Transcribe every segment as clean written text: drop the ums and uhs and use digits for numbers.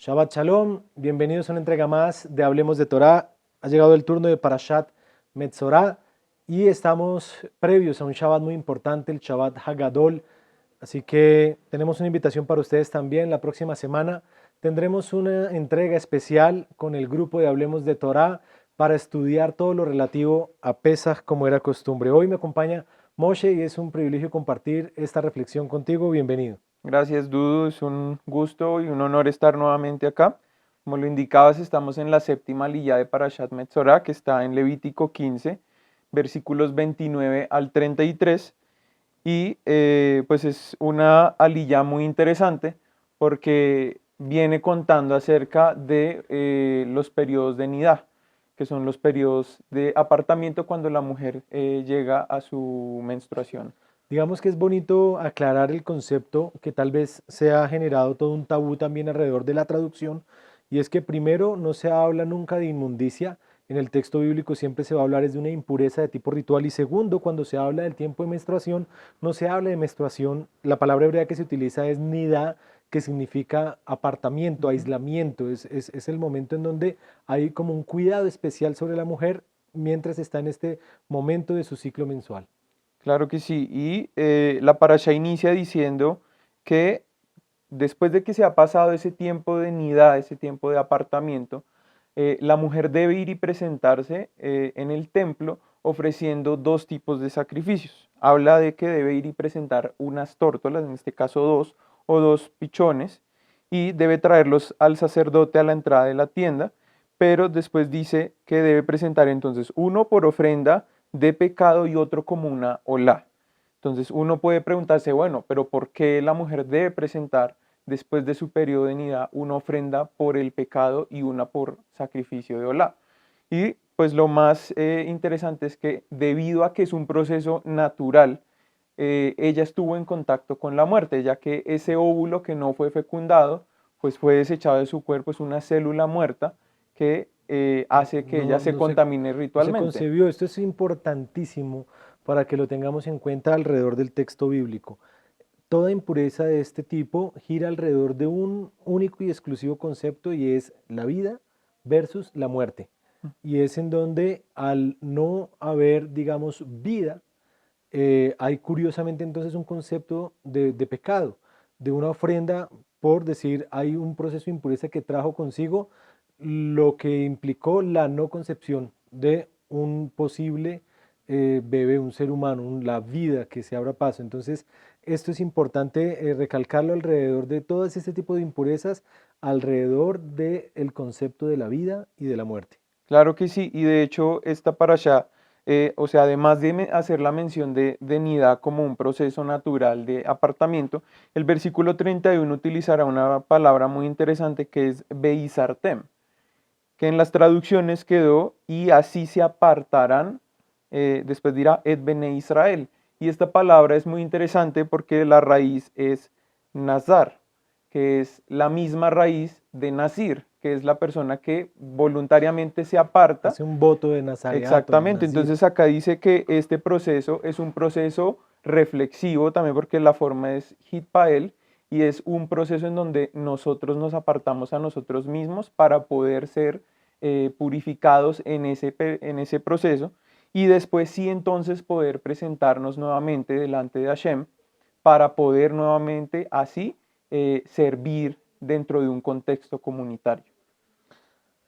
Shabbat Shalom, bienvenidos a una entrega más de Hablemos de Torah. Ha llegado el turno de Parashat Metzorah y estamos previos a un Shabbat muy importante, el Shabbat Hagadol. Así que tenemos una invitación para ustedes también. La próxima semana tendremos una entrega especial con el grupo de Hablemos de Torah para estudiar todo lo relativo a Pesaj como era costumbre. Hoy me acompaña Moshe y es un privilegio compartir esta reflexión contigo. Bienvenido. Gracias, Dudu. Es un gusto y un honor estar nuevamente acá. Como lo indicabas, estamos en la séptima aliyá de Parashat Metzorah, que está en Levítico 15, versículos 29 al 33. Pues es una aliyá muy interesante porque viene contando acerca de los periodos de nidá, que son los periodos de apartamiento cuando la mujer llega a su menstruación. Digamos que es bonito aclarar el concepto que tal vez se ha generado todo un tabú también alrededor de la traducción, y es que primero no se habla nunca de inmundicia, en el texto bíblico siempre se va a hablar es de una impureza de tipo ritual, y segundo, cuando se habla del tiempo de menstruación, no se habla de menstruación, la palabra hebrea que se utiliza es nidá, que significa apartamiento, Ujú. aislamiento, es el momento en donde hay como un cuidado especial sobre la mujer mientras está en este momento de su ciclo mensual. Claro que sí. La parasha inicia diciendo que después de que se ha pasado ese tiempo de nidad, ese tiempo de apartamiento, la mujer debe ir y presentarse en el templo ofreciendo dos tipos de sacrificios. Habla de que debe ir y presentar unas tórtolas, en este caso dos, o dos pichones, y debe traerlos al sacerdote a la entrada de la tienda, pero después dice que debe presentar entonces uno por ofrenda de pecado y otro como una olá. Entonces uno puede preguntarse, bueno, pero ¿por qué la mujer debe presentar después de su periodo de nidá una ofrenda por el pecado y una por sacrificio de olá? Y pues lo más interesante es que debido a que es un proceso natural, ella estuvo en contacto con la muerte, ya que ese óvulo que no fue fecundado, pues fue desechado de su cuerpo, es una célula muerta que hace que ella No, se no se, contamine no se ritualmente. concebió. Esto es importantísimo para que lo tengamos en cuenta alrededor del texto bíblico. Toda impureza de este tipo gira alrededor de un único y exclusivo concepto y es la vida versus la muerte. Y es en donde al no haber, digamos, vida, hay curiosamente entonces un concepto de pecado, de una ofrenda, por decir, hay un proceso de impureza que trajo consigo lo que implicó la no concepción de un posible bebé, un ser humano, la vida que se abra paso. Entonces, esto es importante recalcarlo alrededor de todo este tipo de impurezas, alrededor del concepto de la vida y de la muerte. Claro que sí, y de hecho esta parasha, o sea, además de hacer la mención de nidá como un proceso natural de apartamiento, el versículo 31 utilizará una palabra muy interesante que es Beizartem, que en las traducciones quedó y así se apartarán, después dirá et bene Israel. Y esta palabra es muy interesante porque la raíz es nazar, que es la misma raíz de nazir, que es la persona que voluntariamente se aparta. Hace un voto de nazareato, de Exactamente, nazir. entonces acá dice que este proceso es un proceso reflexivo también porque la forma es hitpael y es un proceso en donde nosotros nos apartamos a nosotros mismos para poder ser purificados en ese proceso y después sí entonces poder presentarnos nuevamente delante de Hashem para poder nuevamente así servir dentro de un contexto comunitario.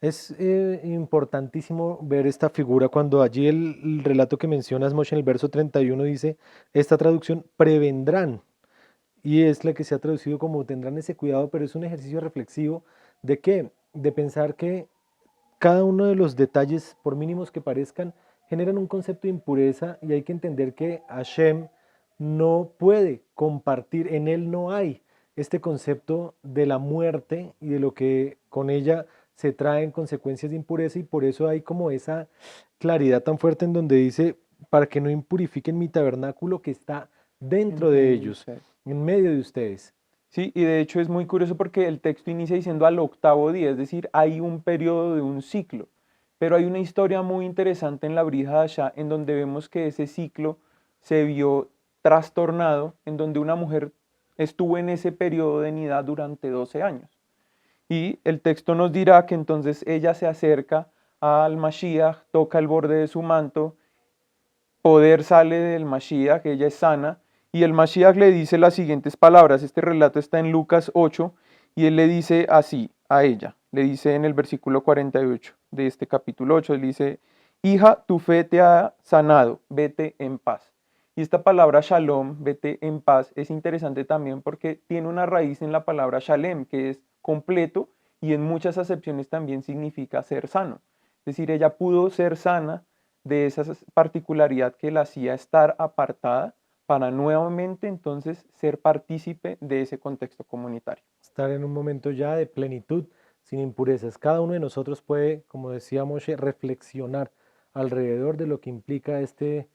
Es importantísimo ver esta figura cuando allí el relato que mencionas, Moshe, en el verso 31 dice, esta traducción prevendrán, y es la que se ha traducido como tendrán ese cuidado, pero es un ejercicio reflexivo de qué, de pensar que cada uno de los detalles, por mínimos que parezcan, generan un concepto de impureza y hay que entender que Hashem no puede compartir, en él no hay este concepto de la muerte y de lo que con ella se traen consecuencias de impureza y por eso hay como esa claridad tan fuerte en donde dice, para que no impurifiquen mi tabernáculo que está En dentro de medio de ellos, ustedes. en medio de ustedes. Sí, y de hecho es muy curioso porque el texto inicia diciendo al octavo día, es decir, hay un periodo de un ciclo. Pero hay una historia muy interesante en la Brija Hasha en donde vemos que ese ciclo se vio trastornado, en donde una mujer estuvo en ese periodo de nidad durante 12 años. Y el texto nos dirá que entonces ella se acerca al Mashiach, toca el borde de su manto, poder sale del Mashiach, ella es sana, y el Mashiach le dice las siguientes palabras. Este relato está en Lucas 8, y él le dice así a ella, le dice en el versículo 48 de este capítulo 8, le dice, hija, tu fe te ha sanado, vete en paz. Y esta palabra shalom, vete en paz, es interesante también porque tiene una raíz en la palabra shalem, que es completo, y en muchas acepciones también significa ser sano. Es decir, ella pudo ser sana de esa particularidad que la hacía estar apartada para nuevamente entonces ser partícipe de ese contexto comunitario. Estar en un momento ya de plenitud, sin impurezas. Cada uno de nosotros puede, como decía Moshe, reflexionar alrededor de lo que implica este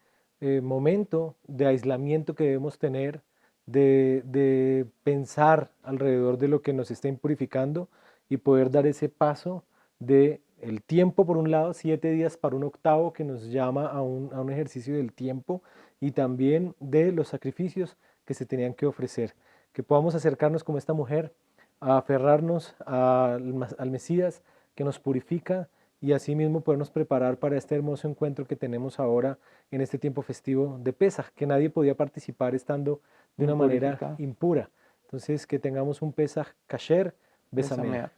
momento de aislamiento que debemos tener, de pensar alrededor de lo que nos está impurificando y poder dar ese paso de el tiempo por un lado, 7 días para un octavo que nos llama a un ejercicio del tiempo y también de los sacrificios que se tenían que ofrecer. Que podamos acercarnos como esta mujer a aferrarnos al Mesías que nos purifica y asimismo podernos preparar para este hermoso encuentro que tenemos ahora en este tiempo festivo de Pesaj, que nadie podía participar estando de una manera Impurificado. impura. Entonces, que tengamos un Pesaj kasher, besamea. Besamea.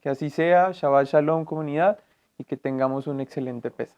Que así sea, Shabbat Shalom comunidad, y que tengamos un excelente Pesaj.